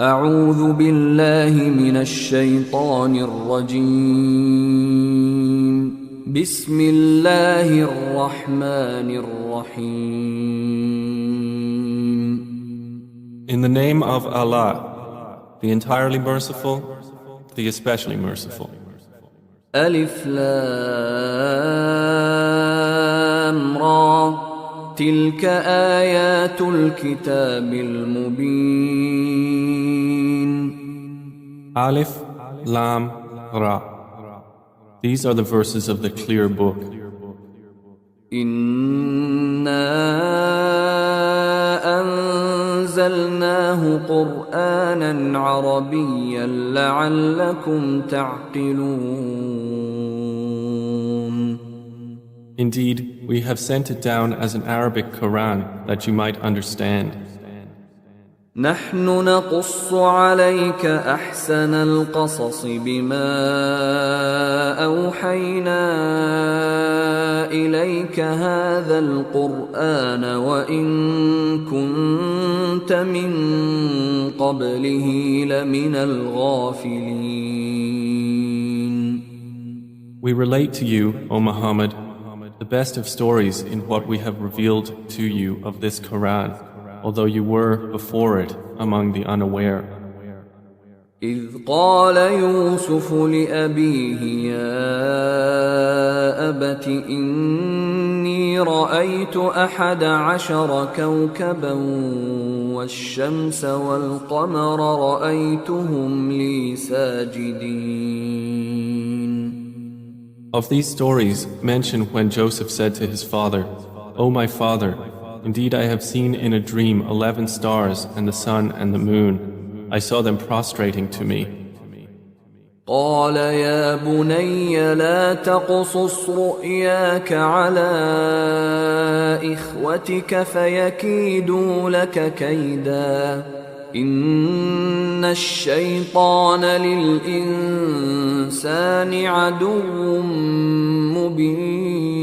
أعوذ بالله من الشيطان الرجيم. بسم الله الرحمن الرحيم. In the name of Allah, the entirely merciful, the especially merciful. ألف لام را تلك آيات الكتاب المبين. Alif, Lam, Ra. These are the verses of the clear book. إنا أنزلناه قرآنا عربيا لعلكم تعقلون. Indeed, we have sent it down as an Arabic Quran that you might understand. نحن نقص عليك أحسن القصص بما أوحينا إليك هذا القرآن وإن كنت من قبله لمن الغافلين. We relate to you, O Muhammad, the best of stories in what we have revealed to you of this Quran, although you were before it among the unaware. إذ قال يوسف لأبيه يا أبت إني رأيت 11 كوكبا والشمس والقمر رأيتهم لي ساجدين. Of these stories, mention when Joseph said to his father, O my father, indeed I have seen in a dream 11 stars and the sun and the moon. I saw them prostrating to me. قال يا بني لا تقصص رؤياك على إخوتك فيكيدوا لك كيدا إن الشيطان للإنسان عدو مبين.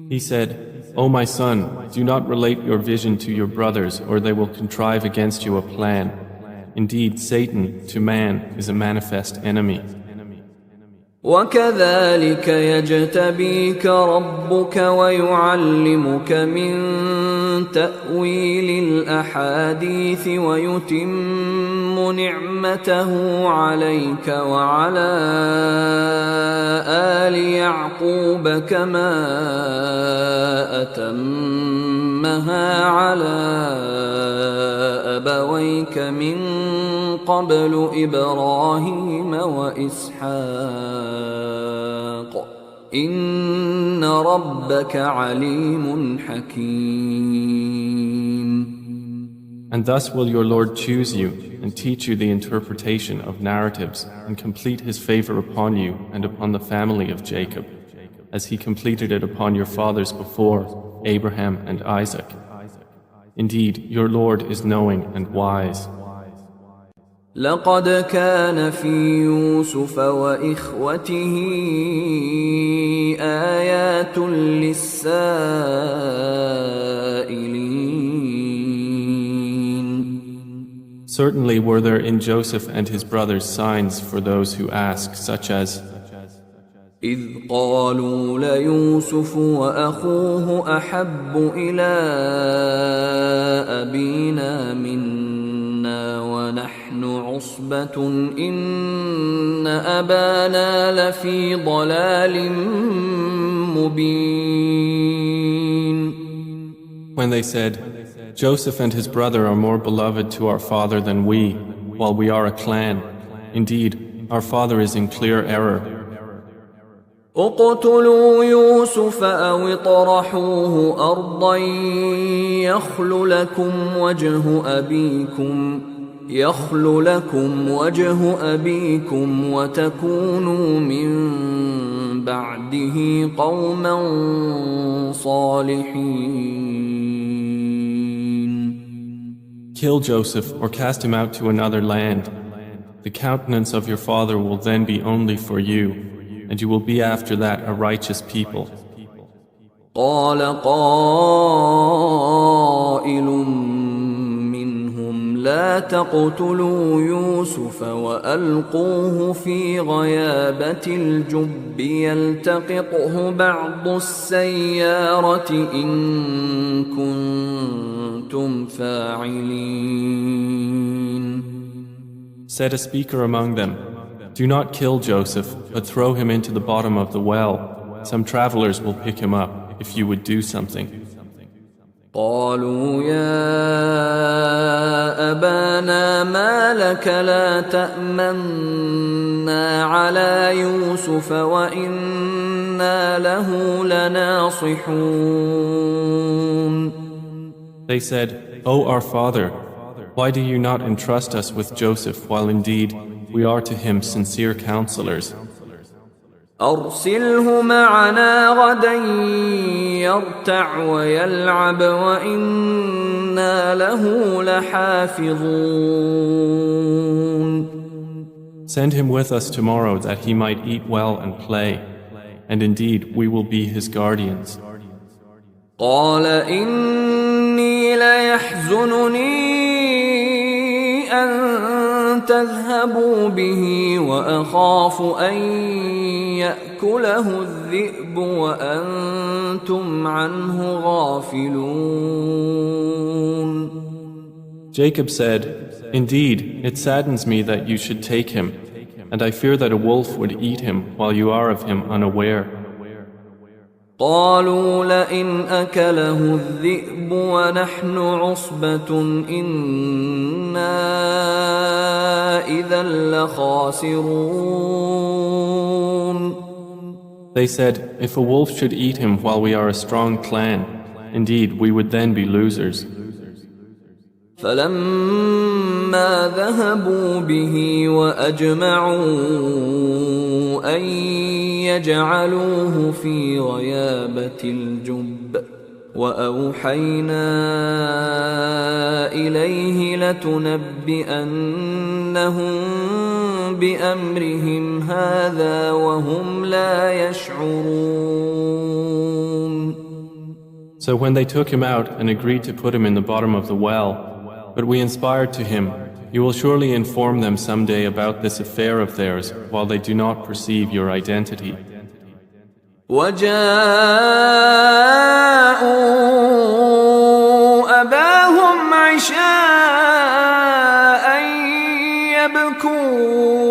He said, O my son, do not relate your vision to your brothers or they will contrive against you a plan. Indeed, Satan to man is a manifest enemy. وكذلك يجتبيك ربك ويعلمك من تأويل الأحاديث ويتم نعمته عليك وعلى آل يعقوب كما أتمها على أبويك من قبل إبراهيم وإسحاق إن ربك عليم حكيم. And thus will your Lord choose you and teach you the interpretation of narratives and complete his favor upon you and upon the family of Jacob, as he completed it upon your fathers before, Abraham and Isaac. Indeed, your Lord is knowing and wise. لقد كان في يوسف وإخوته آيات للسائلين. Certainly were there in Joseph and his brothers signs for those who ask, such as إذ قالوا ليوسف وأخوه أحب إلى أبينا منا ونحن عصبة إن أبانا لفي ضلال مبين. When they said, Joseph and his brother are more beloved to our father than we, while we are a clan. Indeed, our father is in clear error. اقتلوا يوسف أو اطرحوه أرضا يخل لكم وجه أبيكم وتكونوا من بعده قوما صالحين. Kill Joseph or cast him out to another land. The countenance of your father will then be only for you, and you will be after that a righteous people. قال قائل منهم لا تقتلوا يوسف وألقوه في غيابة الجب يلتقطه بعض السيارة إن كنتم فاعلين. Said a speaker among them, "Do not kill Joseph, but throw him into the bottom of the well. Some travelers will pick him up if you would do something." قالوا يا أبانا ما لك لا تأمنا على يوسف وإنا له لناصحون. They said, "O our father, why do you not entrust us with Joseph while indeed we are to him sincere counselors? أرسله معنا غدا يرتع ويلعب وإنا له لحافظون. Send him with us tomorrow that he might eat well and play, and indeed we will be his guardians." قال إني ليحزنني أن تذهبوا به وأخاف أن يأكله الذئب وأنتم عنه غافلون. Jacob said, "Indeed, it saddens me that you should take him, and I fear that a wolf would eat him while you are of him unaware." قالوا لئن أكله الذئب ونحن عصبة إنا إذا لخاسرون. They said, "If a wolf should eat him while we are a strong clan, indeed we would then be losers." فلما ذهبوا به وأجمعوا أن يجعلوه في غيابة الجب وأوحينا إليه لتنبئنهم بأمرهم هذا وهم لا يشعرون. So when they took him out and agreed to put him in the bottom of the well, but we inspired to him, "You will surely inform them someday about this affair of theirs while they do not perceive your identity." وجاءوا أباهم عشاء يبكون.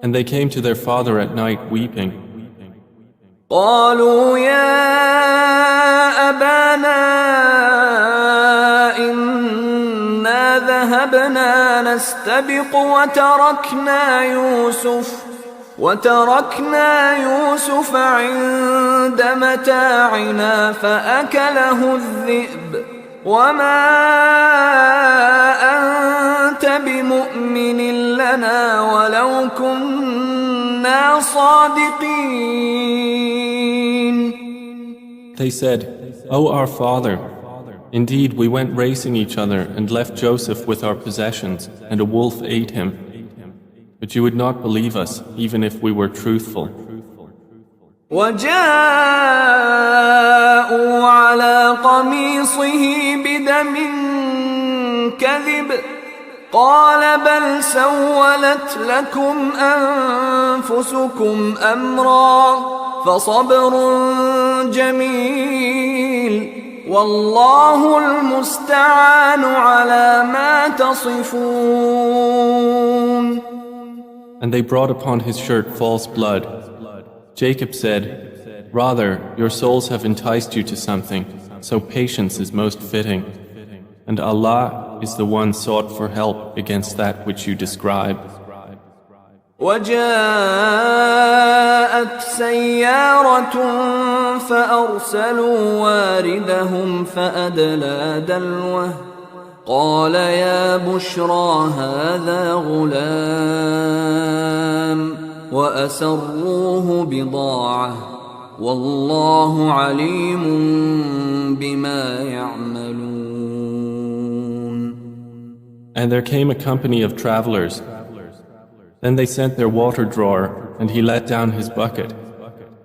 And they came to their father at night weeping. قالوا يا أبانا إنا ذهبنا نستبق وتركنا يوسف عند متاعنا فأكله الذئب وما أنت بمؤمن لنا ولو كنا صادقين. They said, "O our father, indeed we went racing each other and left Joseph with our possessions, and a wolf ate him. But you would not believe us, even if we were truthful." وجاءوا على قميصه بدم كذب قال بل سولت لكم أنفسكم أمرا فصبر جميل والله المستعان على ما تصفون. And they brought upon his shirt false blood. Jacob said, "Rather, your souls have enticed you to something, so patience is most fitting. And Allah is the one sought for help against that which you describe." وجاءت سيارة فأرسلوا واردهم فأدلى دلوه قال يا بشرى هذا غلام وأسروه بضاعة والله عليم بما يعملون. And there came a company of travelers. Then they sent their water drawer, and he let down his bucket.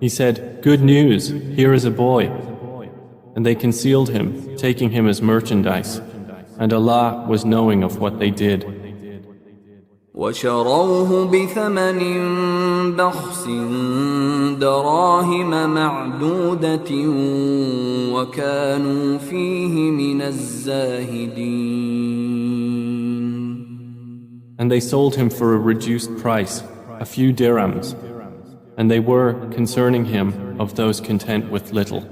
He said, "Good news, here is a boy." And they concealed him, taking him as merchandise. and Allah was knowing of what they did. وشروه بثمن بخس دراهم معدودة وكانوا فيه من الزاهدين. And they sold him for a reduced price, a few dirhams, and they were, concerning him, of those content with little.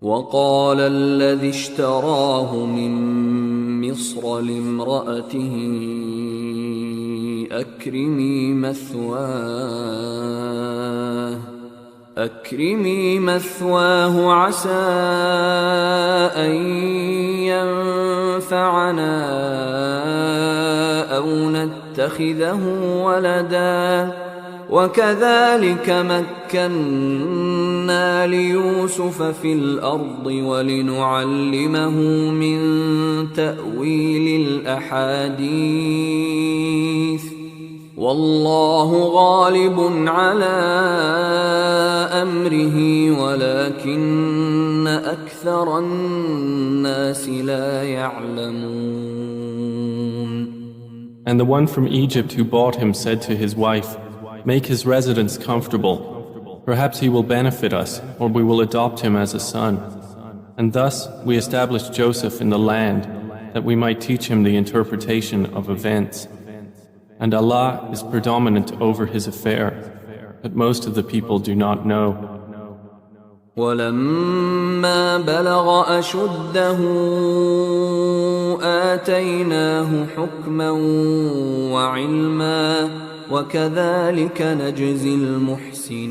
وقال الذي اشتراه من مصر لامرأته أكرمي مثواه عسى أن ينفعنا أو نتخذه ولدا وكذلك مكنا ليوسف في الأرض ولنعلمه من تأويل الأحاديث والله غالب على أمره ولكن أكثر الناس لا يعلمون. And the one from Egypt who bought him said to his wife, "Make his residence comfortable. Perhaps he will benefit us, or we will adopt him as a son." And thus we established Joseph in the land, that we might teach him the interpretation of events. And Allah is predominant over his affair, but most of the people do not know. ولما بلغ أشده آتيناه حكما وعلما وكذلك نجزي المحسنين.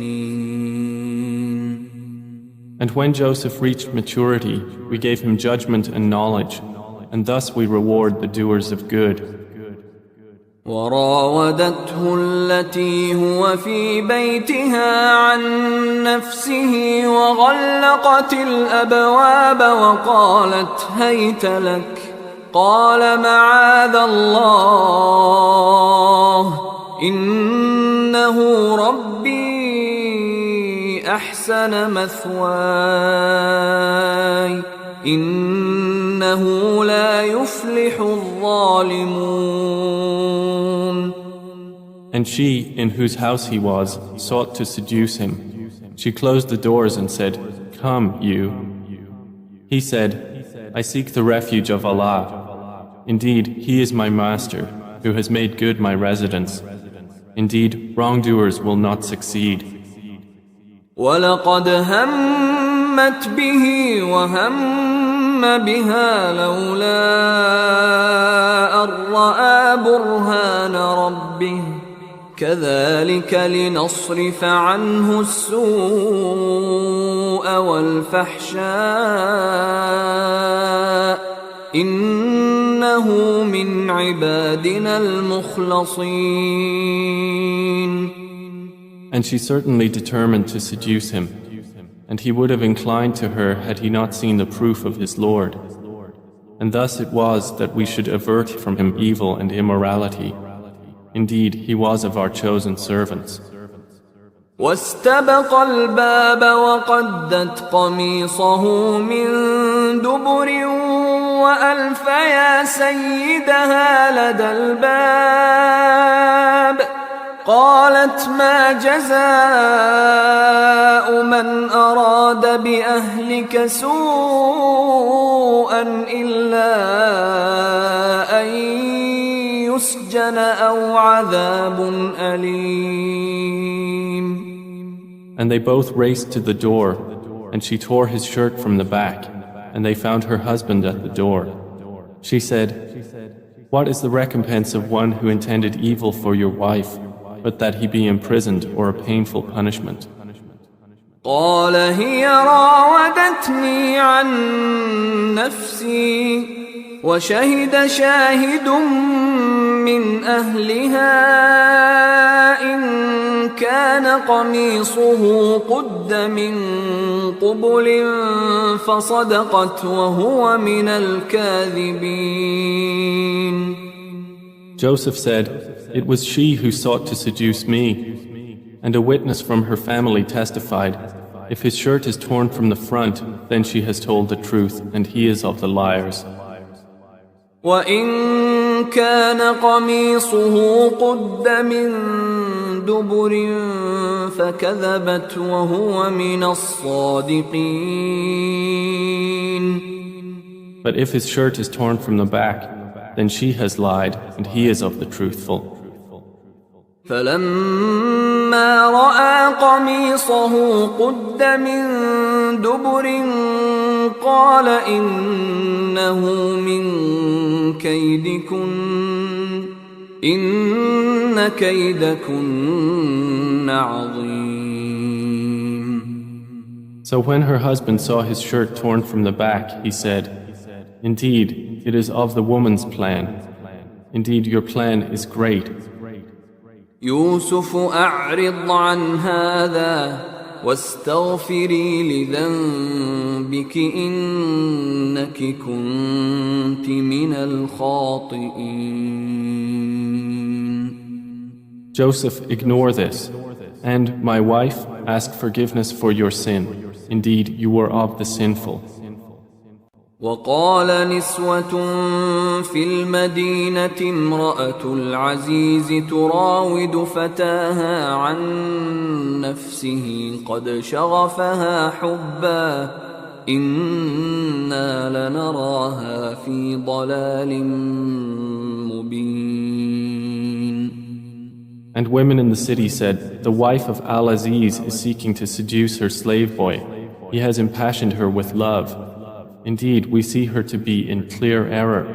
And when Joseph reached maturity, we gave him judgment and knowledge, and thus we reward the doers of good. وراودته التي هو في بيتها عن نفسه وغلقت الأبواب وقالت هيت لك قال معاذ الله إنه ربي أحسن مثواي إنه لا يفلح الظالمون. And she, in whose house he was, sought to seduce him. She closed the doors and said, "Come, you." He said, "I seek the refuge of Allah. Indeed, He is my master, who has made good my residence. Indeed, wrongdoers will not succeed." وَلَقَدْ هَمَّتْ بِهِ وَهَمَّ بِهَا لَوْلَا أَن رَّأَىٰ بُرْهَانَ رَبِّهِ كَذَلِكَ لِنَصْرِفَ عَنْهُ السُّوءَ وَالْفَحْشَاءَ إِنَّهُ مِنْ عِبَادِنَا الْمُخْلَصِينَ. And she certainly determined to seduce him, and he would have inclined to her had he not seen the proof of his Lord. And thus it was that we should avert from him evil and immorality. Indeed, he was of our chosen servants. واستبق الباب وقدت قميصه من دبر وألف يا سيدها لدى الباب قالت ما جزاء من أراد بأهلك سوءا إلا أن يسجن أو عذاب أليم. And they both raced to the door, and she tore his shirt from the back, and they found her husband at the door. She said, "What is the recompense of one who intended evil for your wife, but that he be imprisoned or a painful punishment?" قال هي راودتني عن نفسي وشهد شاهد من أهلها إن كان قميصه قد من قبل فصدقت وهو من الكاذبين. Joseph said, "It was she who sought to seduce me." And a witness from her family testified, "If his shirt is torn from the front, then she has told the truth, and he is of the liars." وإن كان قميصه قد من دبر فكذبت وهو من الصادقين. But if his shirt is torn from the back, then she has lied and he is of the truthful. فلما رأى قميصه قد من دبر قال إنه من كيدكن إن كيدكن عظيم. So when her husband saw his shirt torn from the back, he said, "Indeed, it is of the woman's plan. Indeed, your plan is great." يوسف أعرض عن هذا واستغفري لذنبك إنك كنت من الخاطئين. Joseph, ignore this, and my wife, ask forgiveness for your sin. Indeed, you were of the sinful. وقال نسوة في المدينة امرأة العزيز تراود فتاها عن نفسه قد شغفها حبا إنا لنراها في ضلال مبين. And women in the city said, the wife of Al-Aziz is seeking to seduce her slave boy. He has impassioned her with love. Indeed, we see her to be in clear error.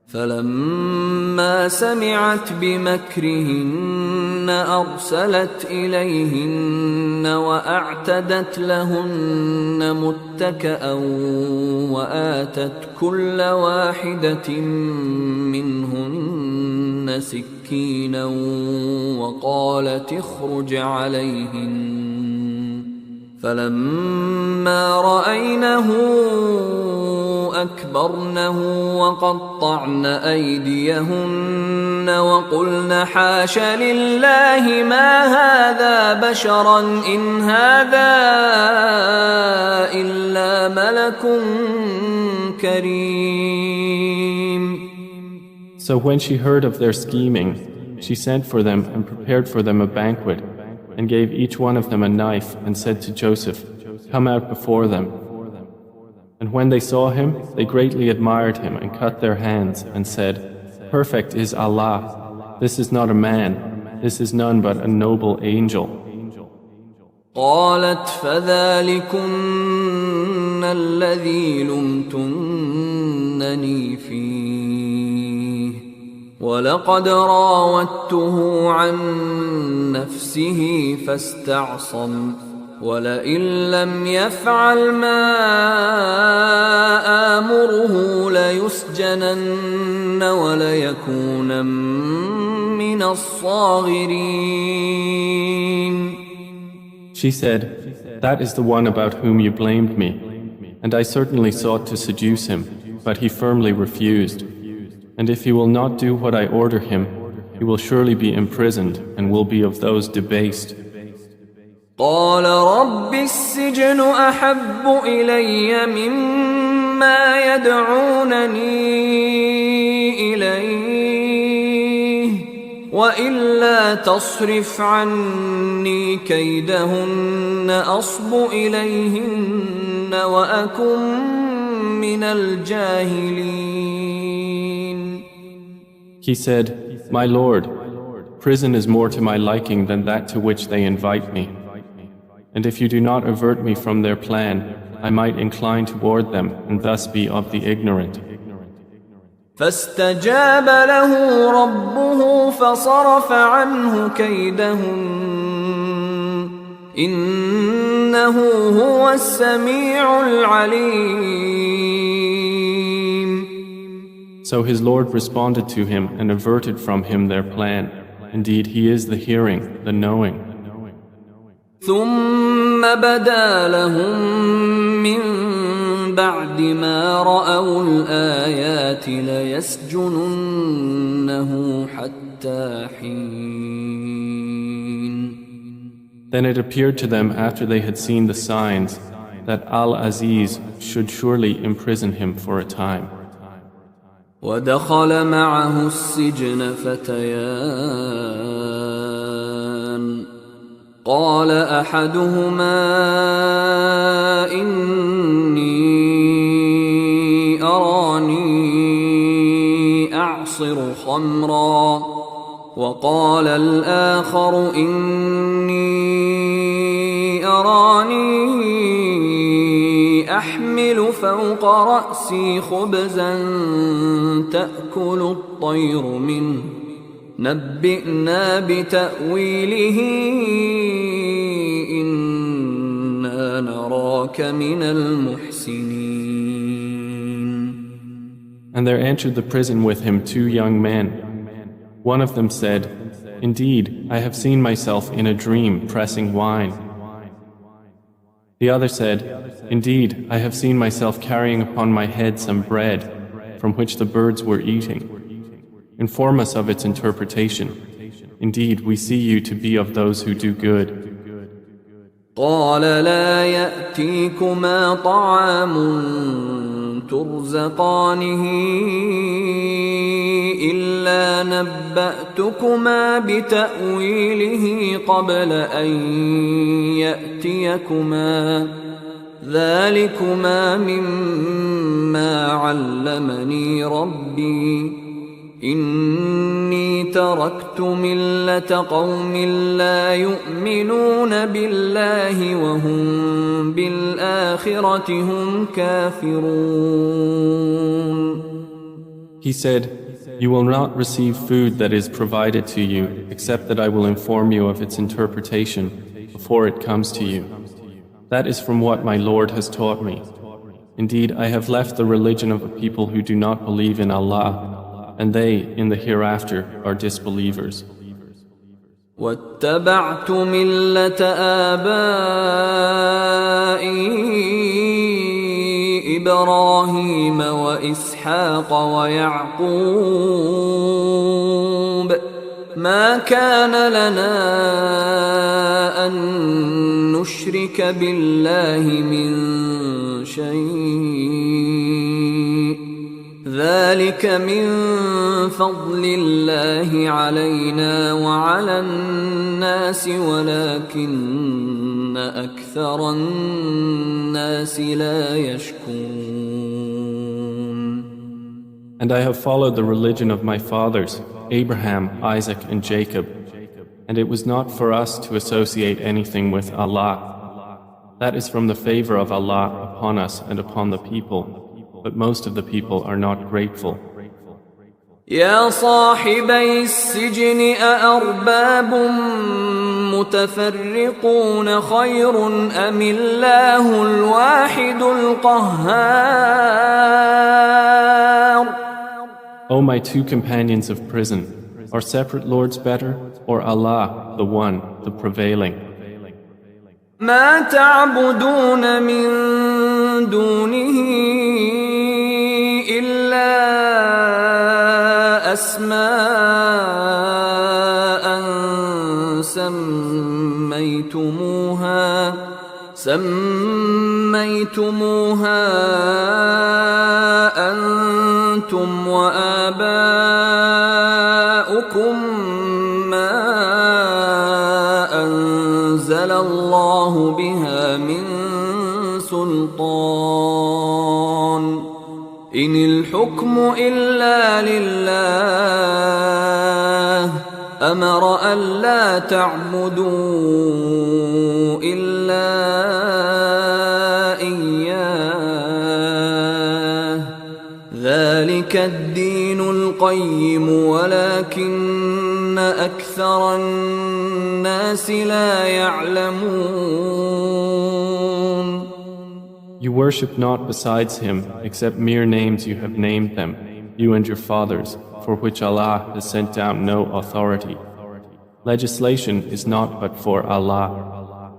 فلما سمعت بمكرهن أرسلت إليهن وأعتدت لهن متكأ وآتت كل واحدة منهن سكينا وقالت اخرج عليهن فلما رأينه أكبرنه وقطعن أيديهن وقلن حاش لله ما هذا بشرا إن هذا إلا ملك كريم. So when she heard of their scheming, she sent for them and prepared for them a banquet, and gave each one of them a knife and said to Joseph, "Come out before them." And when they saw him, they greatly admired him and cut their hands and said, "Perfect is Allah. This is not a man. This is none but a noble angel." قالت فذلكن الذي لمتنني فيه ولقد راودته عن نفسه فاستعصم ولئن لم يفعل ما آمره ليسجنن وليكونن من الصاغرين. She said, "That is the one about whom you blamed me, and I certainly sought to seduce him, but he firmly refused. And if he will not do what I order him, he will surely be imprisoned and will be of those debased." قال رب السجن أحب إلي مما يدعونني إليه وإلا تصرف عني كيدهن أصب إليهن وأكن من الجاهلين. He said, "My Lord, prison is more to my liking than that to which they invite me. And if you do not avert me from their plan, I might incline toward them and thus be of the ignorant." فاستجاب له ربه فصرف عنه كيدهن إنه هو السميع العليم. So his Lord responded to him and averted from him their plan. Indeed, he is the hearing, the knowing. ثم بدا لهم من بعد ما رأوا الآيات ليسجننه حتى حين. Then it appeared to them after they had seen the signs that Al-Aziz should surely imprison him for a time. ودخل معه السجن فتيان قال أحدهما إني أراني أعصر خمرا وقال الآخر إني أراني أحمل فوق رأسي خبزا تأكل الطير منه نبئنا بتأويله إنا نراك من المحسنين. And there entered the prison with him 2 young men. One of them said, "Indeed, I have seen myself in a dream pressing wine." The other said, "Indeed, I have seen myself carrying upon my head some bread from which the birds were eating. Inform us of its interpretation. Indeed, we see you to be of those who do good." قال لا يأتيكما طعام ترزقانه إلا نبأتكما بتأويله قبل أن يأتيكما ذلكما مما علمني ربي إني تركت ملة قوم لا يؤمنون بالله وهم بالآخرة هم كافرون. He said, "You will not receive food that is provided to you except that I will inform you of its interpretation before it comes to you. That is from what my Lord has taught me. Indeed, I have left the religion of a people who do not believe in Allah, and they, in the hereafter, are disbelievers." واتبعت ملة آبائي إبراهيم وإسحاق ويعقوب ما كان لنا أن نشرك بالله من شيء ذلك من فضل الله علينا وعلى الناس ولكن أكثر الناس لا يشكرون. And I have followed the religion of my fathers, Abraham, Isaac, and Jacob, and it was not for us to associate anything with Allah. That is from the favor of Allah upon us and upon the people, but most of the people are not grateful. يا صاحبي السجن أأرباب متفرقون خير أم الله الواحد القهار. O my 2 companions of prison, are separate lords better, or Allah, the one, the prevailing? ما تعبدون من دونه إلا أسماء سميتموها أنتم وآباؤكم ما أنزل الله بها من سلطان إن الحكم إلا لله أمر ألا تعبدوا إلا إياه ذلك الدين القيم ولكن أكثر الناس لا يعلمون. You worship not besides him except mere names you have named them, you and your fathers, for which Allah has sent down no authority. Legislation is not but for Allah.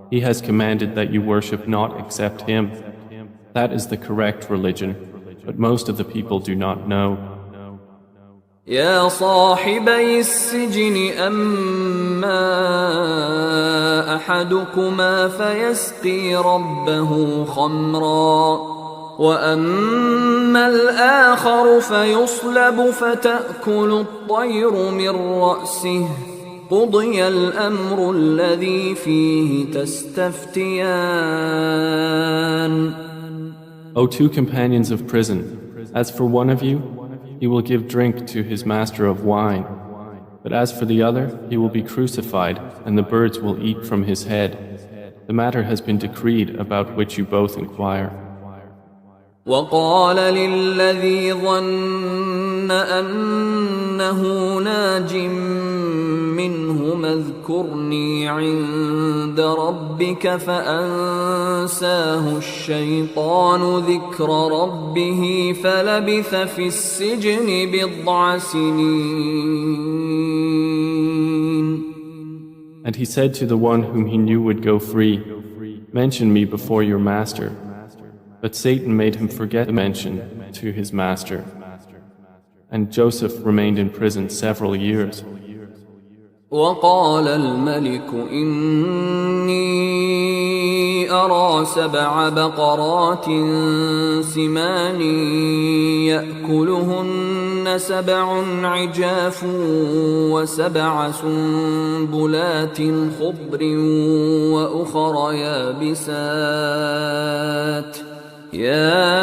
He has commanded that you worship not except Him. That is the correct religion, but most of the people do not know. يا صاحبي السجن أما أحدكما فيسقي ربه خمرا وأما الآخر فيصلب فتأكل الطير من رأسه قضي الأمر الذي فيه تستفتيان. O two companions of prison, as for one of you, he will give drink to his master of wine. But as for the other, he will be crucified, and the birds will eat from his head. The matter has been decreed about which you both inquire. وقال للذي ظن أنه ناج منهما اذكرني عند ربك فأنساه الشيطان ذكر ربه فلبث في السجن بضع سنين. And he said to the one whom he knew would go free, "Mention me before your master." But Satan made him forget the mention to his master. And Joseph remained in prison several years. وقال الملك إني أرى 7 بقرات سمان يأكلهن 7 عجاف و7 سنبلات خضر وأخر يابسات يا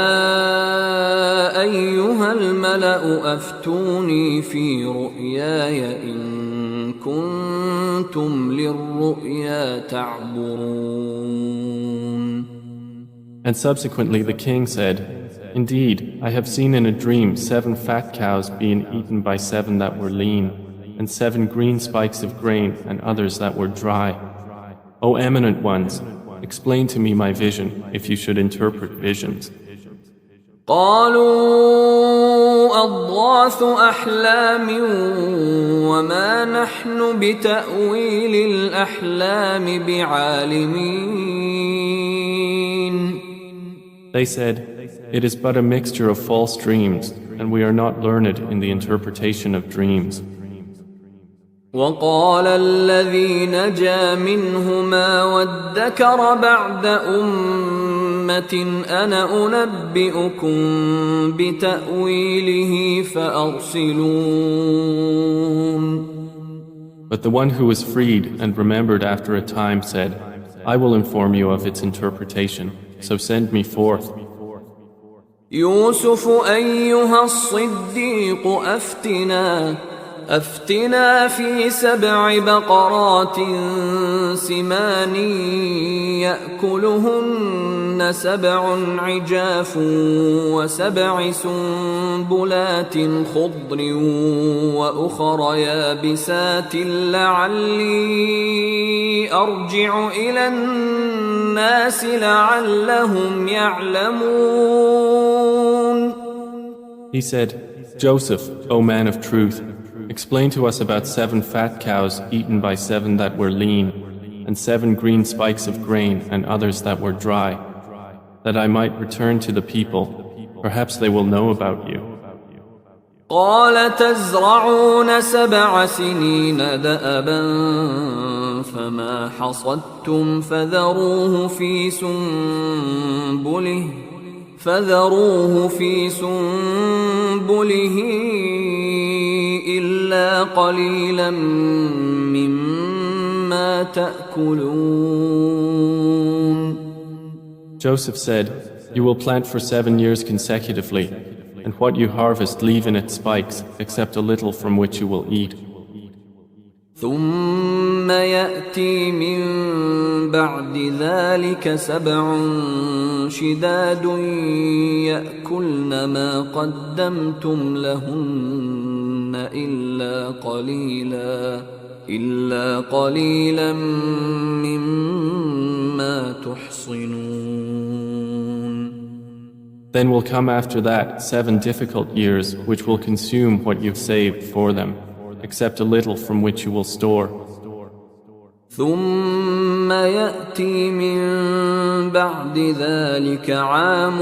أيها الملأ أفتوني في رؤياي إن كنتم للرؤيا تعبرون. And subsequently the king said, "Indeed, I have seen in a dream 7 fat cows being eaten by 7 that were lean, and 7 green spikes of grain and others that were dry. O eminent ones, explain to me my vision, if you should interpret visions." قالوا أضغاث أحلام وما نحن بتأويل الأحلام بعالمين. They said, "It is but a mixture of false dreams, and we are not learned in the interpretation of dreams." وقال الذي نجا منهما وادكر بعد أمة أنا أنبئكم بتأويله فأرسلون. But the one who was freed and remembered after a time said, "I will inform you of its interpretation, so send me forth." يوسف أيها الصديق أفتنا في 7 بقرات سمان يأكلهن 7 عجاف و7 سنبلات خضر وأخر يابسات لعلي أرجع إلى الناس لعلهم يعلمون. He said, "Joseph, O man of truth, explain to us about 7 fat cows eaten by 7 that were lean, and 7 green spikes of grain and others that were dry, that I might return to the people. Perhaps they will know about you." قال تزرعون 7 سنين دأبا فما حصدتم فذروه في سنبله إلا قليلا مما تأكلون. Joseph said, "You will plant for 7 years consecutively, and what you harvest leave in its spikes, except a little from which you will eat. ثم يأتي من بعد ذلك 7 شداد يأكلن ما قدمتم لهن إلا قليلا مما تحصنون. Then will come after that 7 difficult years which will consume what you've saved for them, except a little from which you will store. ثم يأتي من بعد ذلك عام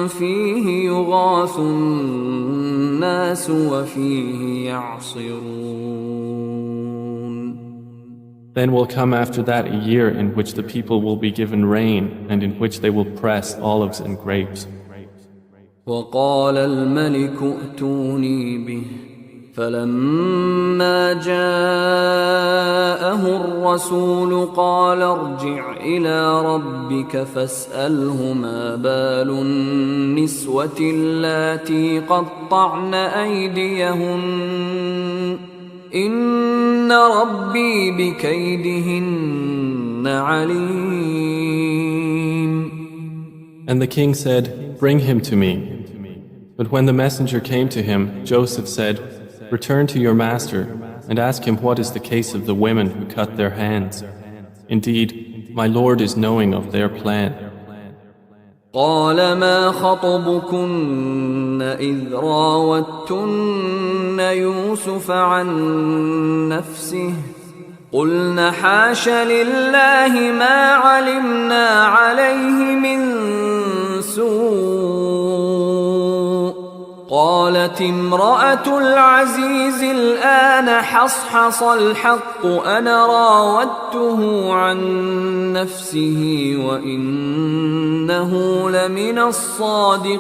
فيه يغاث الناس وفيه يعصرون. Then will come after that a year in which the people will be given rain and in which they will press olives and grapes. وقال الملك ائتوني به فلما جاءه الرسول قال ارجع إلى ربك فاسأله ما بال النسوة اللاتي قطعن أيديهن إن ربي بكيدهن عليم. And the king said, "Bring him to me." But when the messenger came to him, Joseph said, "Return to your master and ask him what is the case of the women who cut their hands. Indeed, my Lord is knowing of their plan." قال ما خطبكن إذ راوتن يوسف عن نفسه قلن حاش لله ما علمنا عليه من سوء قالت امرأة العزيز الآن حصحص الحق أنا راودته عن نفسه وإنه لمن الصادقين.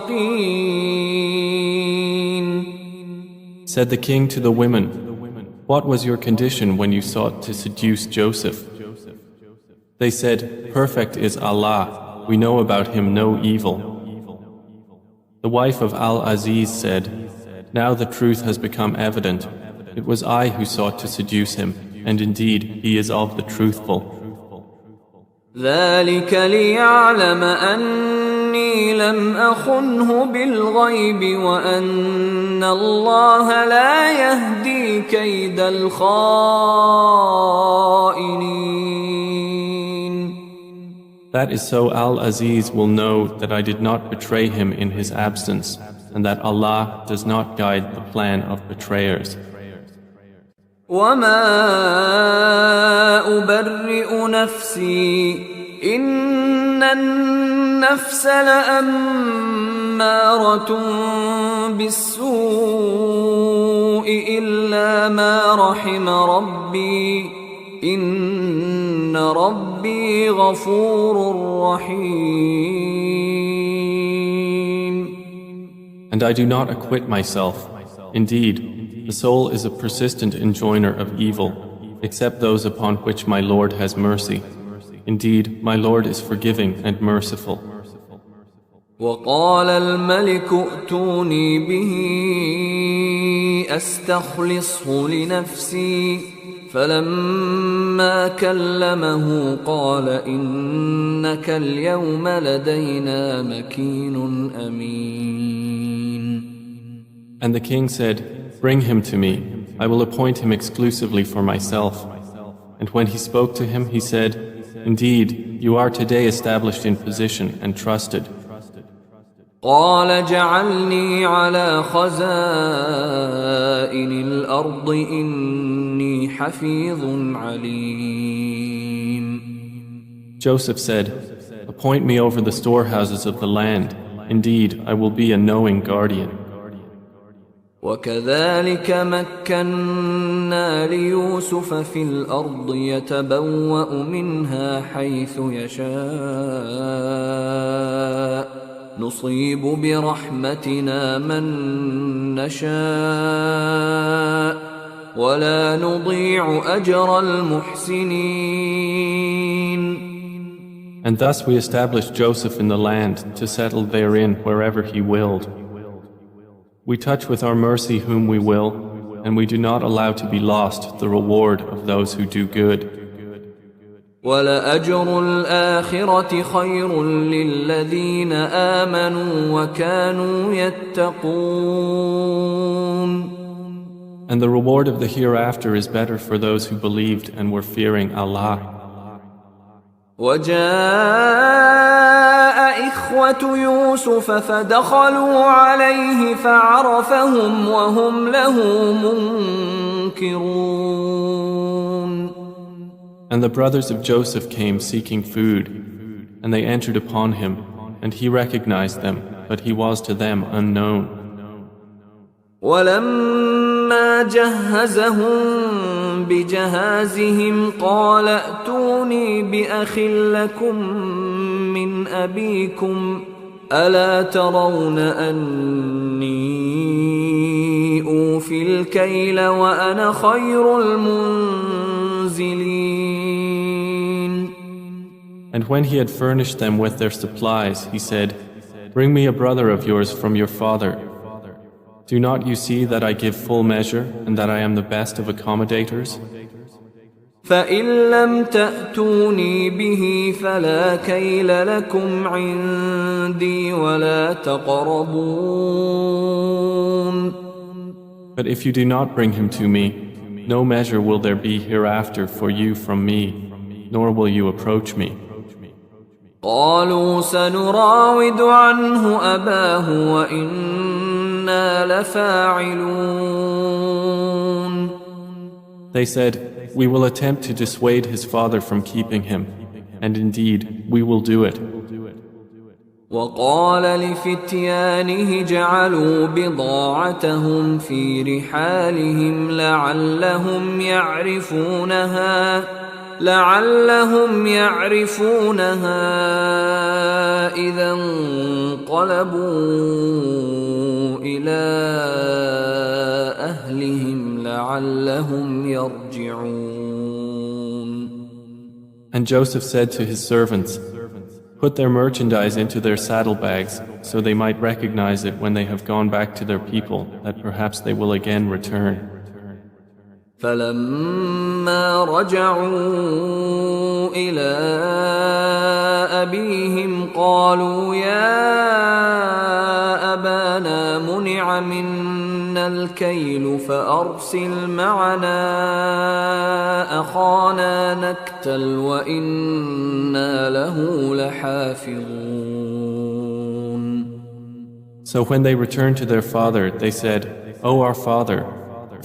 Said the king to the women, "What was your condition when you sought to seduce Joseph?" They said, "Perfect is Allah, we know about him no evil." The wife of Al-Aziz said, "Now the truth has become evident. It was I who sought to seduce him, and indeed he is of the truthful." ذلك ليعلم أني لم أخنه بالغيب وأن الله لا يهدي كيد الخائنين. That is so Al-Aziz will know that I did not betray him in his absence, and that Allah does not guide the plan of betrayers. وما أبرئ نفسي إن النفس لأمارة بالسوء إلا ما رحم ربي إن ربي غفور رحيم. And I do not acquit myself. Indeed, the soul is a persistent enjoiner of evil, except those upon which my Lord has mercy. Indeed, my Lord is forgiving and merciful. وقال الملك ائتوني به أستخلصه لنفسي فلما كلمه قال إنك اليوم لدينا مكين أمين. And the king said, "Bring him to me. I will appoint him exclusively for myself." And when he spoke to him, he said, "Indeed, you are today established in position and trusted." قال جعلني على خزائن الأرض إني حفيظ عليم. Joseph said, "Appoint me over the storehouses of the land. Indeed, I will be a knowing guardian." وكذلك مكنا ليوسف في الأرض يتبوأ منها حيث يشاء نصيب برحمتنا من نشاء ولا نضيع أجر المحسنين. And thus we established Joseph in the land to settle therein wherever he willed. We touch with our mercy whom we will, and we do not allow to be lost the reward of those who do good. وَلَأَجْرُ الْآخِرَةِ خَيْرٌ لِلَّذِينَ آمَنُوا وَكَانُوا يَتَّقُونَ. And the reward of the hereafter is better for those who believed and were fearing Allah. وَجَاءَ إِخْوَةُ يُوسُفَ فَدَخَلُوا عَلَيْهِ فَعَرَفَهُمْ وَهُمْ لَهُ مُنكِرُونَ. And the brothers of Joseph came seeking food, and they entered upon him, and he recognized them, but he was to them unknown. وَلَمَّا جَهَّزَهُم بجهازهم قال ائتوني بأخ لكم من أبيكم ألا ترون أني أوفي الكيل وأنا خير المنزلين. And when he had furnished them with their supplies, he said, "Bring me a brother of yours from your father. Do not you see that I give full measure and that I am the best of accommodators? فإن لم تأتوني به فلا كيل لكم عندي ولا تقربون." But if you do not bring him to me, no measure will there be hereafter for you from me, nor will you approach me. قالوا سنراود عنه أباه وإنا لفاعلون. They said, "We will attempt to dissuade his father from keeping him, and indeed we will do it." وقال لفتيانه جعلوا بضاعتهم في رحالهم لعلهم يعرفونها إذا انقلبوا إلى أهلهم لعلهم يرجعون. And Joseph said to his servants, "Put their merchandise into their saddlebags, so they might recognize it when they have gone back to their people, that perhaps they will again return." فلما رجعوا إلى أبيهم قالوا يا أبانا منع منا الكيل فأرسل معنا أخانا نكتل وإنا له لحافظون. So when they returned to their father, they said, "O our father,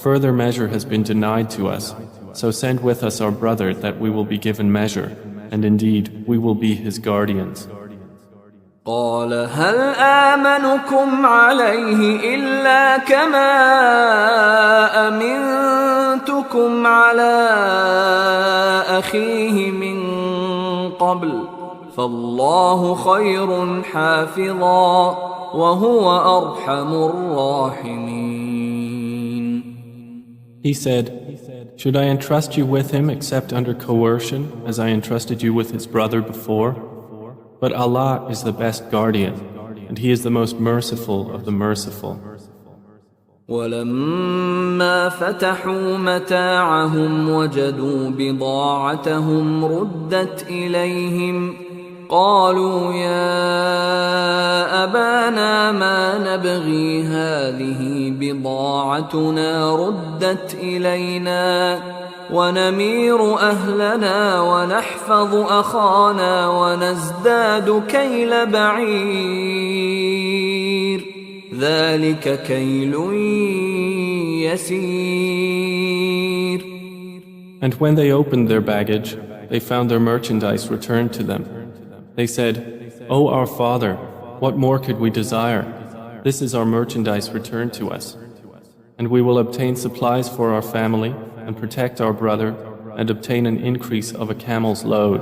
further measure has been denied to us, so send with us our brother that we will be given measure, and indeed we will be his guardians." قال هل آمنكم عليه إلا كما أمنتكم على أخيه من قبل فالله خير حافظا وهو أرحم الراحمين. He said, "Should I entrust you with him except under coercion, as I entrusted you with his brother before? But Allah is the best guardian, and He is the most merciful of the merciful." ولما فتحوا متاعهم وجدوا بضاعتهم ردت إليهم قالوا يا أبانا ما نبغي هذه بضاعتنا ردت إلينا ونمير أهلنا ونحفظ أخانا ونزداد كيل بعير ذلك كيل يسير. And when they opened their baggage, they found their merchandise returned to them. They said, "O our father, what more could we desire? This is our merchandise returned to us. And we will obtain supplies for our family and protect our brother and obtain an increase of a camel's load.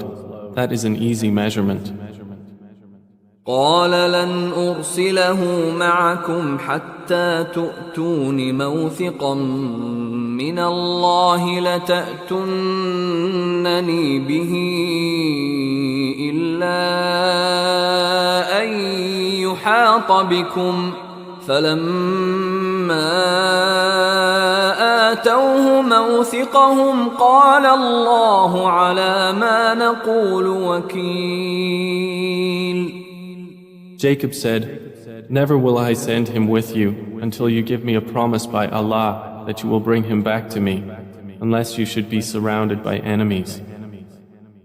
That is an easy measurement." قال لن أرسله معكم حتى تؤتون موثقا من الله لتأتونني به إلا أن يحاط بكم فلما آتوه موثقهم قال الله على ما نقول وكيل. Jacob said, "Never will I send him with you until you give me a promise by Allah that you will bring him back to me, unless you should be surrounded by enemies."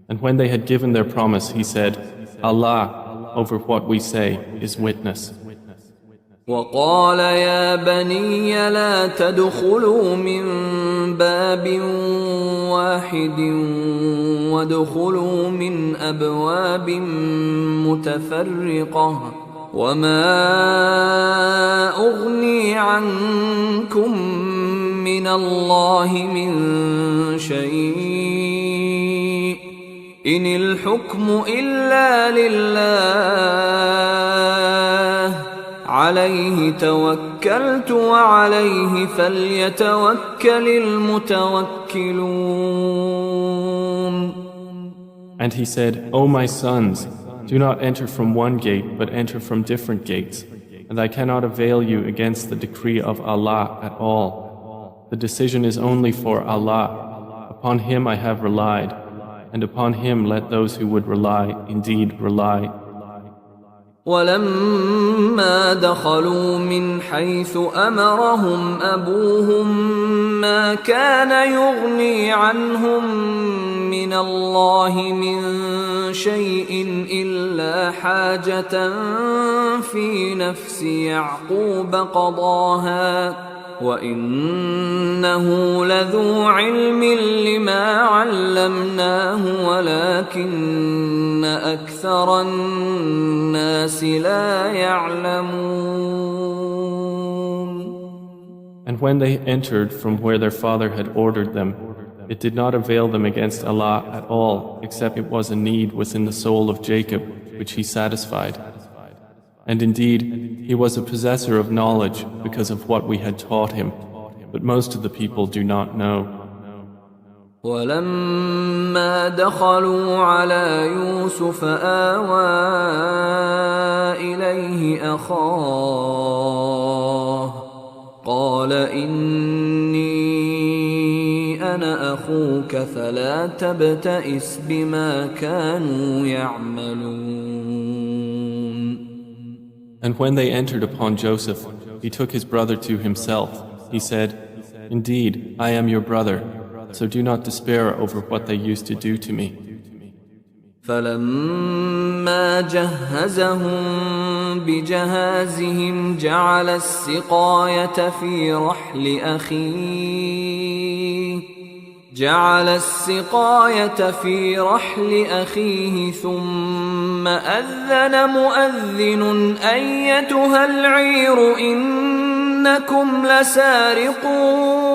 And when they had given their promise, he said, "Allah, over what we say, is witness." وقال يا بني لا تدخلوا من باب واحد وادخلوا من أبواب متفرقة وما أغني عنكم من الله من شيء إن الحكم إلا لله عليه توكلت وعليه فليتوكل المتوكلون. And he said, O my sons, do not enter from one gate, but enter from different gates. And I cannot avail you against the decree of Allah at all. The decision is only for Allah. Upon Him I have relied, and upon Him let those who would rely indeed rely. ولما دخلوا من حيث أمرهم أبوهم ما كان يغني عنهم من الله من شيء إلا حاجة في نفس يعقوب قضاها وإنه لذو علم لما علمناه ولكن أكثر الناس لا يعلمون. And when they entered from where their father had ordered them, it did not avail them against Allah at all, except it was a need within the soul of Jacob, which He satisfied. And indeed, he was a possessor of knowledge because of what we had taught him, but most of the people do not know. ولما دخلوا على يوسف آوى إليه أخاه قال إني أنا أخوك فلا تبتئس بما كانوا يعملون. And when they entered upon Joseph, he took his brother to himself. He said, Indeed, I am your brother, so do not despair over what they used to do to me. فلما جهزهم بجهازهم جعل السقاية في رحل أخيه ثم أذن مؤذن أيتها العير إنكم لسارقون.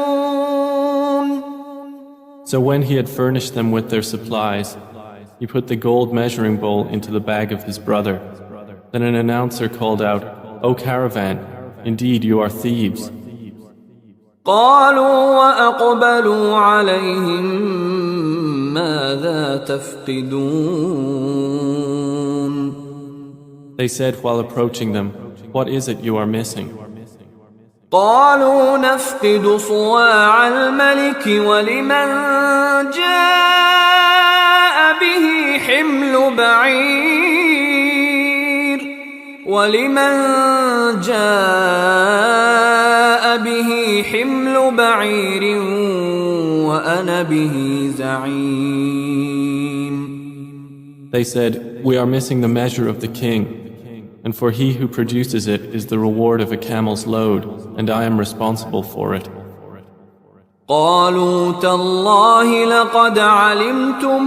So when he had furnished them with their supplies, he put the gold measuring bowl into the bag of his brother. Then an announcer called out, O caravan, indeed you are thieves. قالوا وأقبلوا عليهم ماذا تفقدون. They said while approaching them, What is it you are missing? قالوا نفقد صواع الملك ولمن جاء به حمل بعير وأنا به زعيم. They said, We are missing the measure of the king, and for he who produces it is the reward of a camel's load, and I am responsible for it. قالوا تالله لقد علمتم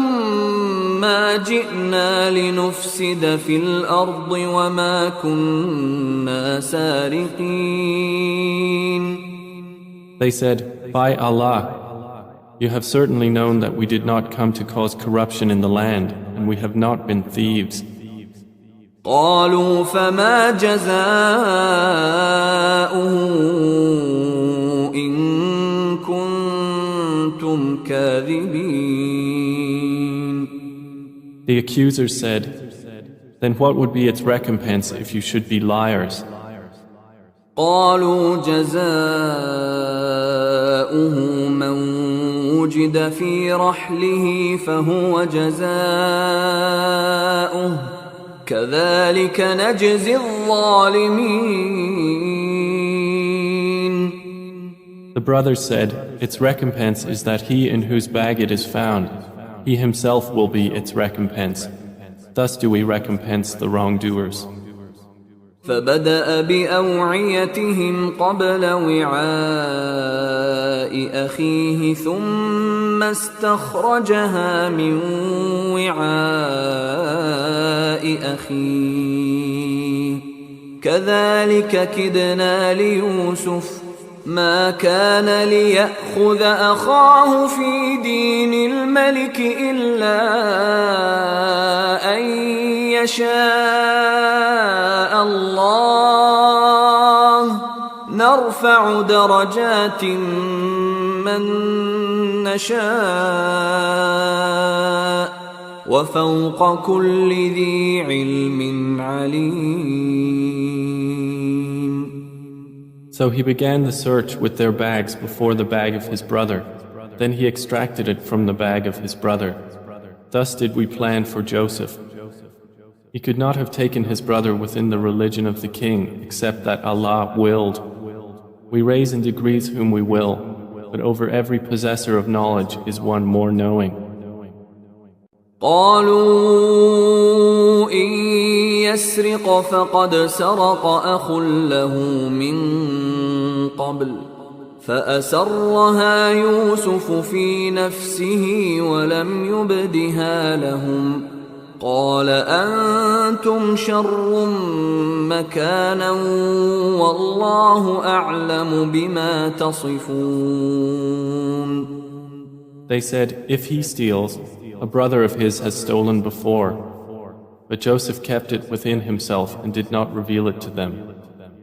ما جئنا لنفسد في الأرض وما كنا سارقين. They said, By Allah, you have certainly known that we did not come to cause corruption in the land, and we have not been thieves. قالوا فما جزاؤه إن كنتم كاذبين. The accusers said, Then what would be its recompense if you should be liars? قالوا جزاؤه من وجد في رحله فهو جزاؤه كذلك نجزي الظالمين. The brothers said, Its recompense is that he in whose bag it is found, he himself will be its recompense. Thus do we recompense the wrongdoers. فبدأ بأوعيتهم قبل وعاء أخيه ثم استخرجها من وعاء أخيه كذلك كدنا ليوسف ما كان ليأخذ أخاه في دين الملك إلا أن يشاء الله نرفع درجات من نشاء وفوق كل ذي علم عليم. So he began the search with their bags before the bag of his brother. Then he extracted it from the bag of his brother. Thus did we plan for Joseph. He could not have taken his brother within the religion of the king except that Allah willed. We raise in degrees whom we will, but over every possessor of knowledge is one more knowing. قالوا إن يسرق فقد سرق أخ له من قبل فأسرها يوسف في نفسه ولم يبدها لهم قال أنتم شر مكانا والله أعلم بما تصفون. They said, if he steals, a brother of his has stolen before. But Joseph kept it within himself and did not reveal it to them.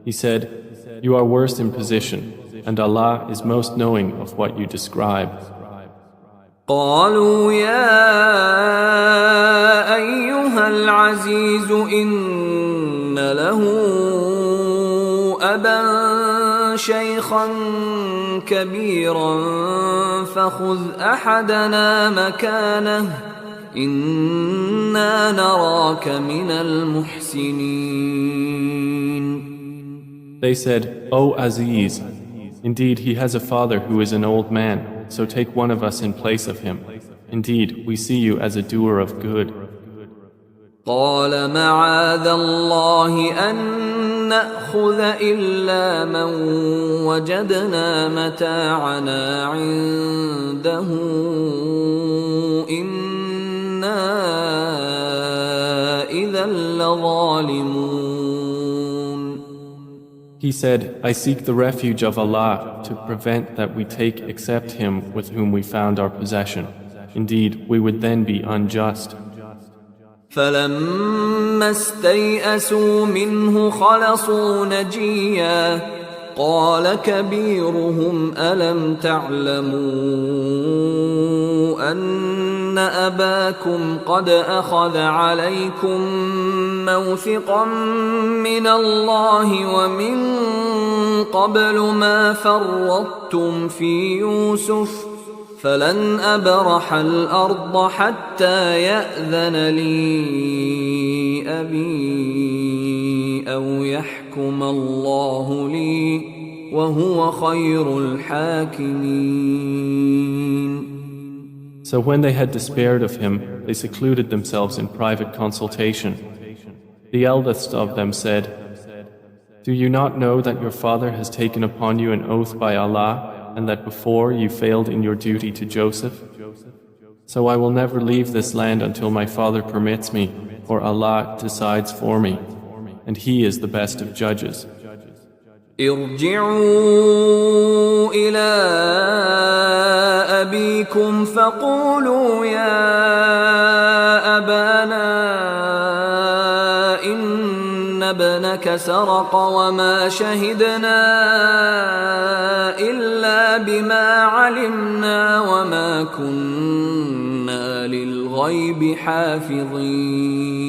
He said, you are worst in position, and Allah is most knowing of what you describe. قالوا يا أيها العزيز إن له أبا شيخا كبيرا فخذ أحدنا مكانه إنا نراك من المحسنين. They said, O Aziz, indeed he has a father who is an old man, so take one of us in place of him. Indeed, we see you as a doer of good. قال معاذ الله أن نأخذ إلا من وجدنا متاعنا عنده إنا إذا لظالمون. He said, I seek the refuge of Allah to prevent that we take except him with whom we found our possession. Indeed, we would then be unjust. فلما استيئسوا منه خلصوا نجيا قال كبيرهم ألم تعلموا أن أباكم قد أخذ عليكم موثقا من الله ومن قبل ما فرطتم في يوسف فلن أبرح الأرض حتى يأذن لي أبي أو يحكم الله لي وهو خير الحاكمين. So when they had despaired of him, they secluded themselves in private consultation. The eldest of them said, do you not know that your father has taken upon you an oath by Allah and that before you failed in your duty to Joseph? So I will never leave this land until my father permits me, or Allah decides for me, and He is the best of judges. ارجعوا إلى أبيكم فقولوا يا أبانا إن ابنك سرق وما شهدنا إلا بما علمنا وما كنا للغيب حافظين.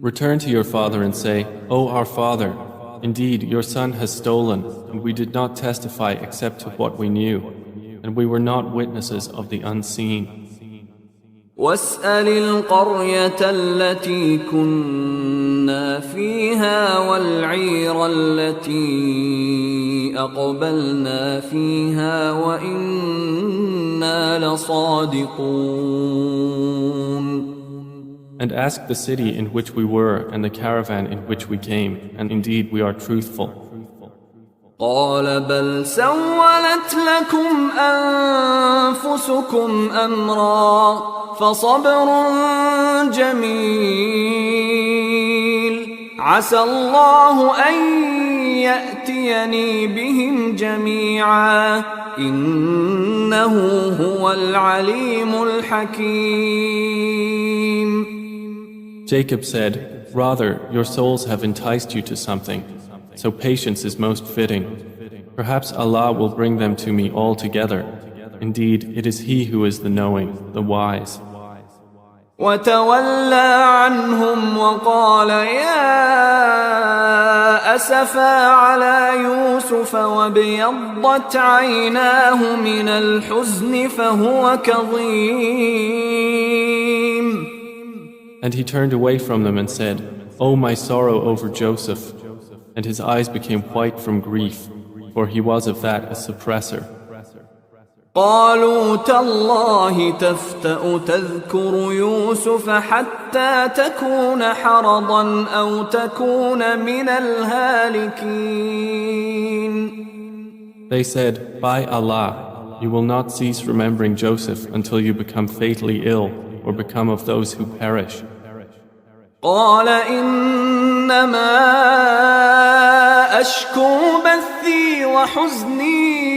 Return to your father and say, O our father, indeed your son has stolen, and we did not testify except to what we knew, and we were not witnesses of the unseen. واسأل القرية التي كنا فيها والعير التي أقبلنا فيها وإنا لصادقون. And ask the city in which we were and the caravan in which we came, and indeed we are truthful. قال بل سولت لكم أنفسكم أمرا فصبر جميل عسى الله أن يأتيني بهم جميعا إنه هو العليم الحكيم. Jacob said, "Rather, your souls have enticed you to something, so patience is most fitting. Perhaps Allah will bring them to me all together. Indeed, it is He who is the knowing, the wise." وتولى عنهم وقال يا أسفا على يوسف وابيضت عيناه من الحزن فهو كظيم. And he turned away from them and said, "Oh, my sorrow over Joseph." And his eyes became white from grief, for he was of that a suppressor. قالوا تالله تفتأ تذكر يوسف حتى تكون حرضا أو تكون من الهالكين. They said, "By Allah, you will not cease remembering Joseph until you become fatally ill or become of those who perish." قال إنما أشكو بثي وحزني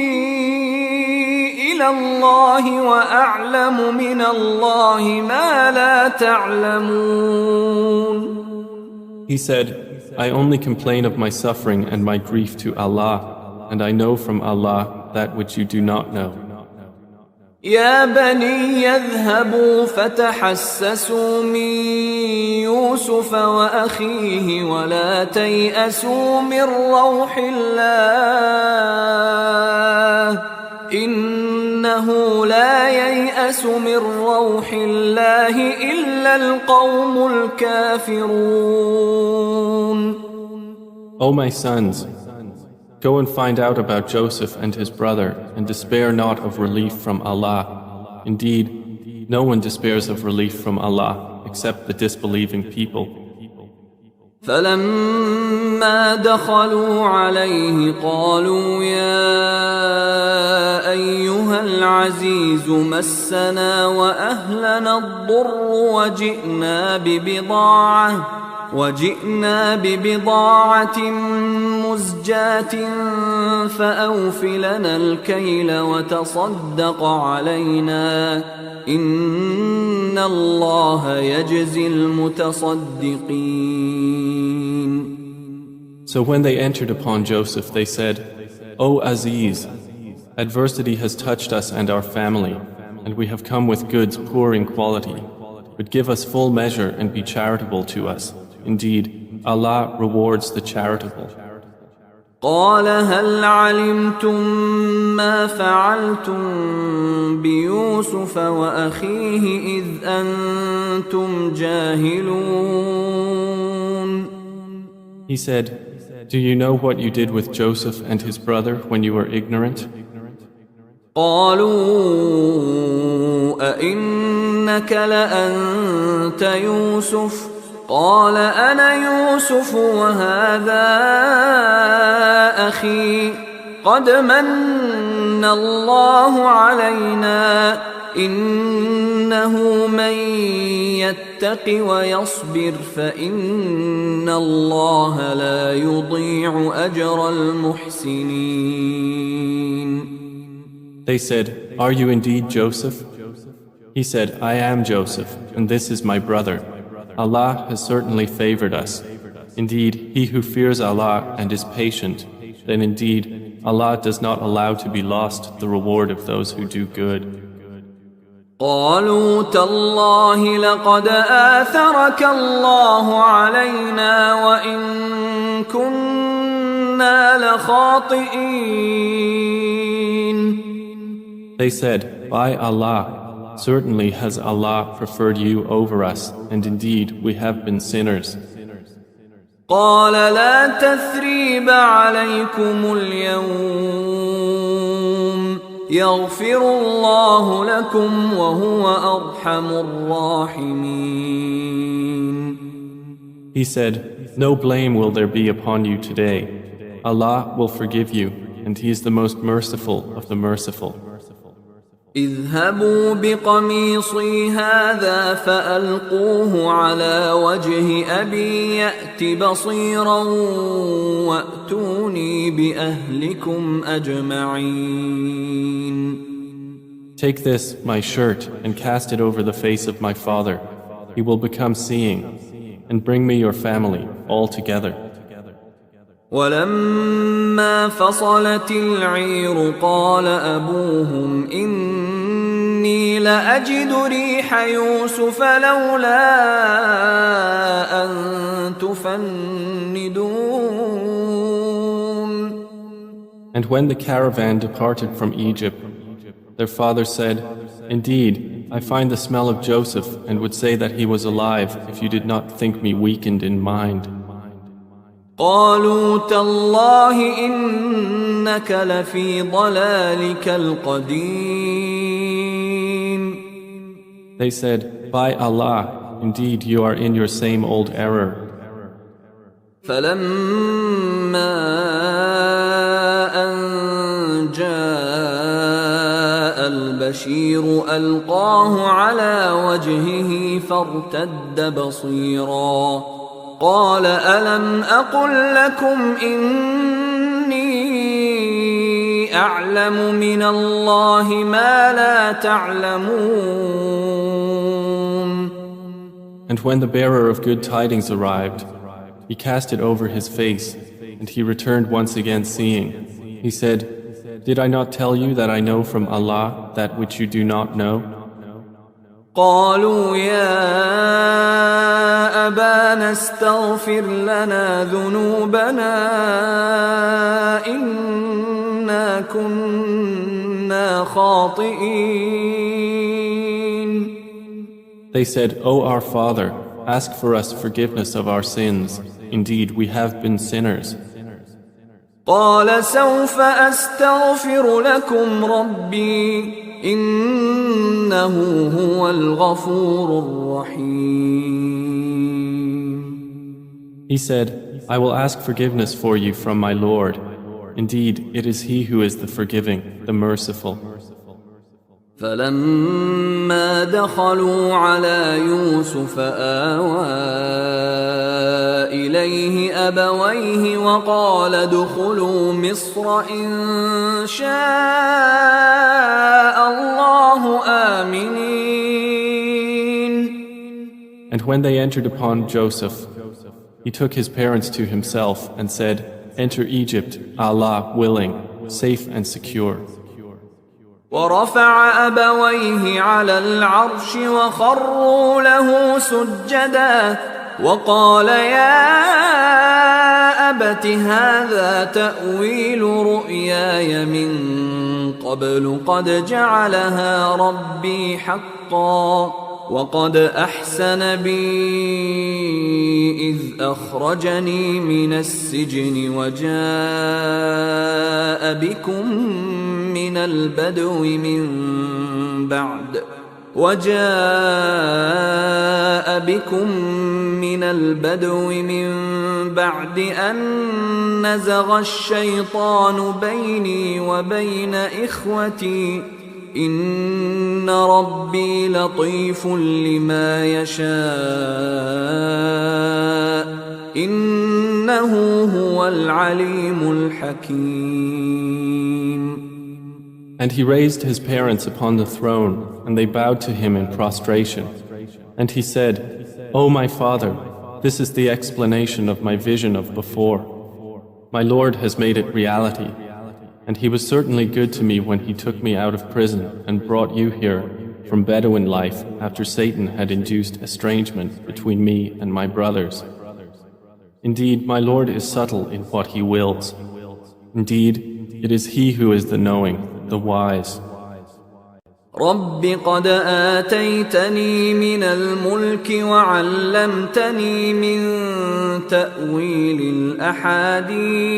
إلى الله وأعلم من الله ما لا تعلمون. He said, "I only complain of my suffering and my grief to Allah, and I know from Allah that which you do not know." يا بني يذهبوا فتحسسوا من يوسف وأخيه ولا تيأسوا من روح الله إنه لا ييأس من روح الله إلا القوم الكافرون. O my sons, go and find out about Joseph and his brother, and despair not of relief from Allah. Indeed, no one despairs of relief from Allah except the disbelieving people. فلما دخلوا عليه قالوا يا أيها العزيز مسنا وأهلنا الضر وجئنا ببضاعة مزجاة فأوف لنا الكيل وتصدق علينا إن الله يجزي المتصدقين. So when they entered upon Joseph, they said, "O Aziz, adversity has touched us and our family, and we have come with goods poor in quality. But give us full measure and be charitable to us. Indeed, Allah rewards the charitable." قال هل علمتم ما فعلتم بيوسف وأخيه إذ أنتم جاهلون. He said, "Do you know what you did with Joseph and his brother when you were ignorant?" قالوا أئنك لأنت يوسف قال أنا يوسف وهذا أخي قد من الله علينا إنه من يتق ويصبر فإن الله لا يضيع أجر المحسنين. They said, "Are you indeed Joseph?" He said, "I am Joseph, and this is my brother. Allah has certainly favored us. Indeed, he who fears Allah and is patient, then indeed Allah does not allow to be lost the reward of those who do good." قالوا تالله لقد آثرك الله علينا وإن كنا لخاطئين. They said, "By Allah, certainly has Allah preferred you over us, and indeed we have been sinners." قال لا تثريب عليكم اليوم يغفر الله لكم وهو أرحم الراحمين. He said, "No blame will there be upon you today. Allah will forgive you, and He is the most merciful of the merciful. اذهبوا بقميصي هذا فألقوه على وجه أبي يأت بصيرا وأتوني بأهلكم أجمعين. Take this, my shirt, and cast it over the face of my father. He will become seeing, and bring me your family all together. ولما فصلت العير قال أبوهم إني لأجد ريح يوسف لولا أن تفندون. And when the caravan departed from Egypt, their father said, Indeed, I find the smell of Joseph and would say that he was alive if you did not think me weakened in mind. قالوا تالله إنك لفي ضلالك القديم. They said, By Allah, indeed you are in your same old error. فلما أن جاء البشير ألقاه على وجهه فارتد بصيرا قال ألم أقل لكم إني أعلم من الله ما لا تعلمون. And when the bearer of good tidings arrived, he cast it over his face, and he returned once again seeing. He said, Did I not tell you that I know from Allah that which you do not know? قالوا يا أبانا استغفر لنا ذنوبنا إنا كنا خاطئين. They said, O our Father, ask for us forgiveness of our sins. Indeed, we have been sinners. قال سوف أستغفر لكم ربي إنه هو الغفور الرحيم. He said, I will ask forgiveness for you from my Lord. Indeed, it is He who is the forgiving, the merciful. فلما دخلوا على يوسف آوى إليه أبويه وقال ادخلوا مصر إن شاء الله آمنين. And when they entered upon Joseph, he took his parents to himself and said, Enter Egypt, Allah willing, safe and secure. ورفع أبويه على العرش وخروا له سجدا وقال يا أبت هذا تأويل رؤياي من قبل قد جعلها ربي حقا وقد أحسن بي إذ أخرجني من السجن وجاء بكم من البدو من بعد أن نزغ الشيطان بيني وبين إخوتي إن ربي لطيف لما يشاء إنه هو العليم الحكيم. And he raised his parents upon the throne, and they bowed to him in prostration. And he said, O my father, this is the explanation of my vision of before. My Lord has made it reality. And he was certainly good to me when he took me out of prison and brought you here from Bedouin life after Satan had induced estrangement between me and my brothers. Indeed, my Lord is subtle in what he wills. Indeed, it is he who is the knowing, the wise. رب قد آتيتني من الملك وعلمتني من تأويل الأحاديث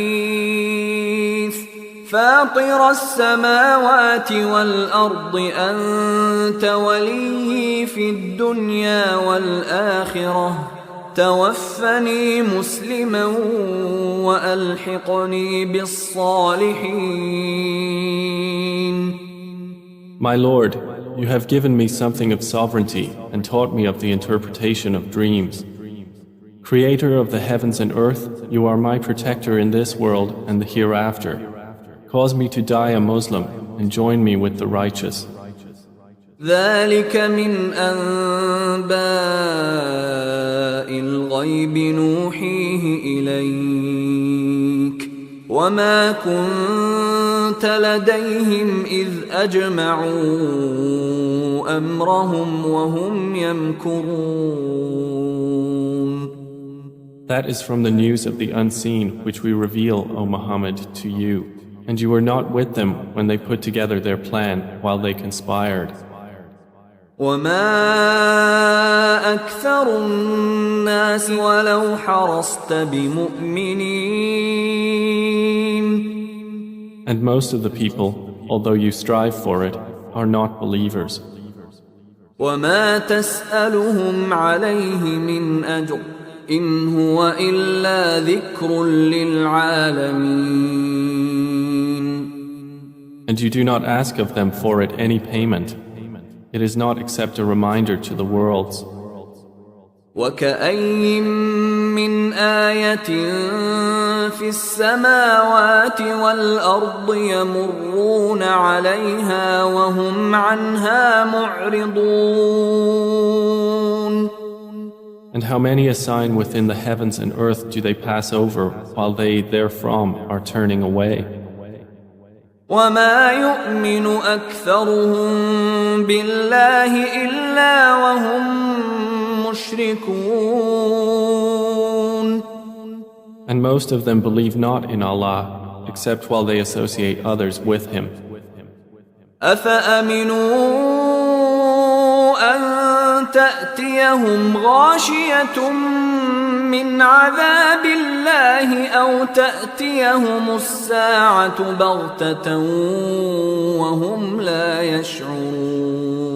فاطر السماوات والأرض أنت ولي في الدنيا والآخرة توفني مسلما وألحقني بالصالحين. My Lord, you have given me something of sovereignty and taught me of the interpretation of dreams. Creator of the heavens and earth, you are my protector in this world and the hereafter. Cause me to die a Muslim and join me with the righteous. ذلك من أنباء الغيب نوحيه إليك وما كنت لديهم إذ أجمعوا أمرهم وهم يمكرون. That is from the news of the unseen which we reveal, O Muhammad, to you, and you were not with them when they put together their plan while they conspired. وما أكثر الناس ولو حرصت بمؤمنين. And most of the people, although you strive for it, are not believers. وما تسألهم عليه من أجر إن هو إلا ذكر للعالمين. And you do not ask of them for it any payment. It is not except a reminder to the worlds. وكأي من آية في السماوات والأرض يمرون عليها وهم عنها معرضون. And how many a sign within the heavens and earth do they pass over while they therefrom are turning away? وما يؤمن أكثرهم بالله إلا وهم مشركون. And most of them believe not in Allah except while they associate others with Him. أفأمنوا أن تأتيهم غاشية من عذاب الله أو تأتيهم الساعة بغتة وهم لا يشعرون.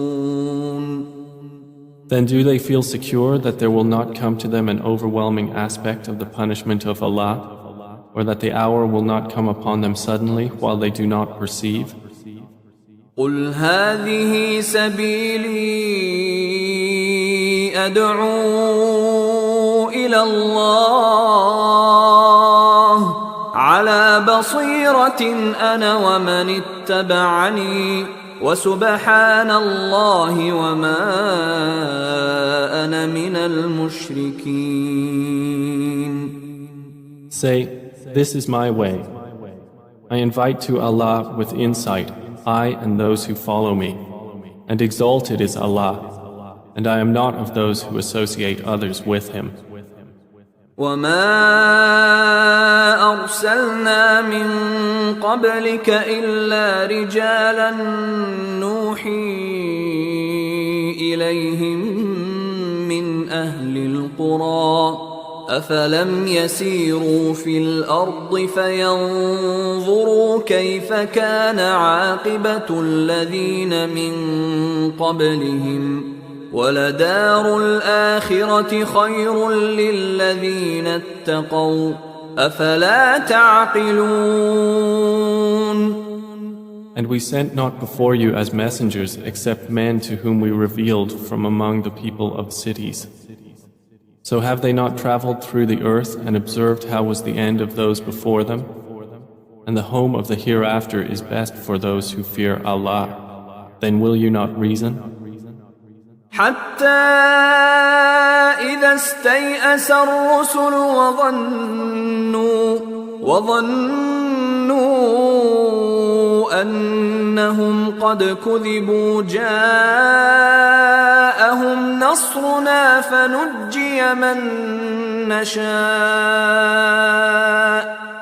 Then do they feel secure that there will not come to them an overwhelming aspect of the punishment of Allah, or that the hour will not come upon them suddenly while they do not perceive? قل هذه سبيلي أدعو إلى الله على بصيرة أنا ومن اتبعني وسبحان الله وما أنا من المشركين. Say, this is my way. I invite to Allah with insight, I and those who follow me, and exalted is Allah, and I am not of those who associate others with Him. وما أرسلنا من قبلك إلا رجالا نوحي إليهم من أهل القرى أفلم يسيروا في الأرض فينظروا كيف كان عاقبة الذين من قبلهم ولدار الآخرة خير للذين اتقوا أفلا تعقلون. And we sent not before you as messengers except men to whom we revealed from among the people of cities. So have they not traveled through the earth and observed how was the end of those before them? And the home of the hereafter is best for those who fear Allah. Then will you not reason? حتى إذا استيأس الرسل وظنوا أنهم قد كذبوا جاءهم نصرنا فنجي من نشاء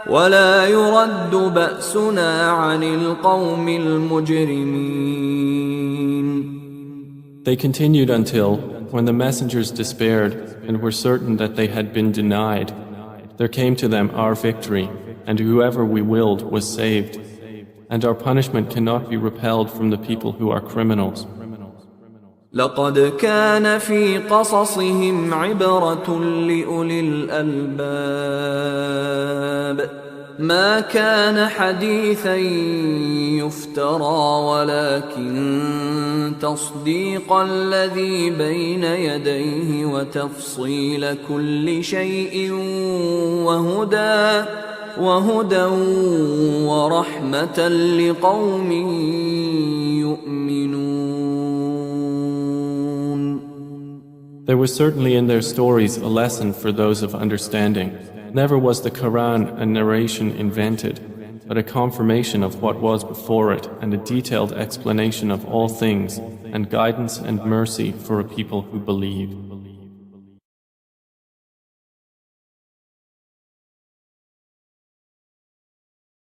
ولا يرد بأسنا عن القوم المجرمين. They continued until, when the messengers despaired and were certain that they had been denied, there came to them our victory, and whoever we willed was saved, and our punishment cannot be repelled from the people who are criminals. لقد كان في قصصهم عبرة لأولي الألباب ما كان حديثا يفترى ولكن تصديق الذي بين يديه وتفصيل كل شيء وهدى ورحمة لقوم يؤمنون. There was certainly in their stories a lesson for those of understanding. Never was the Quran a narration invented, but a confirmation of what was before it and a detailed explanation of all things and guidance and mercy for a people who believe.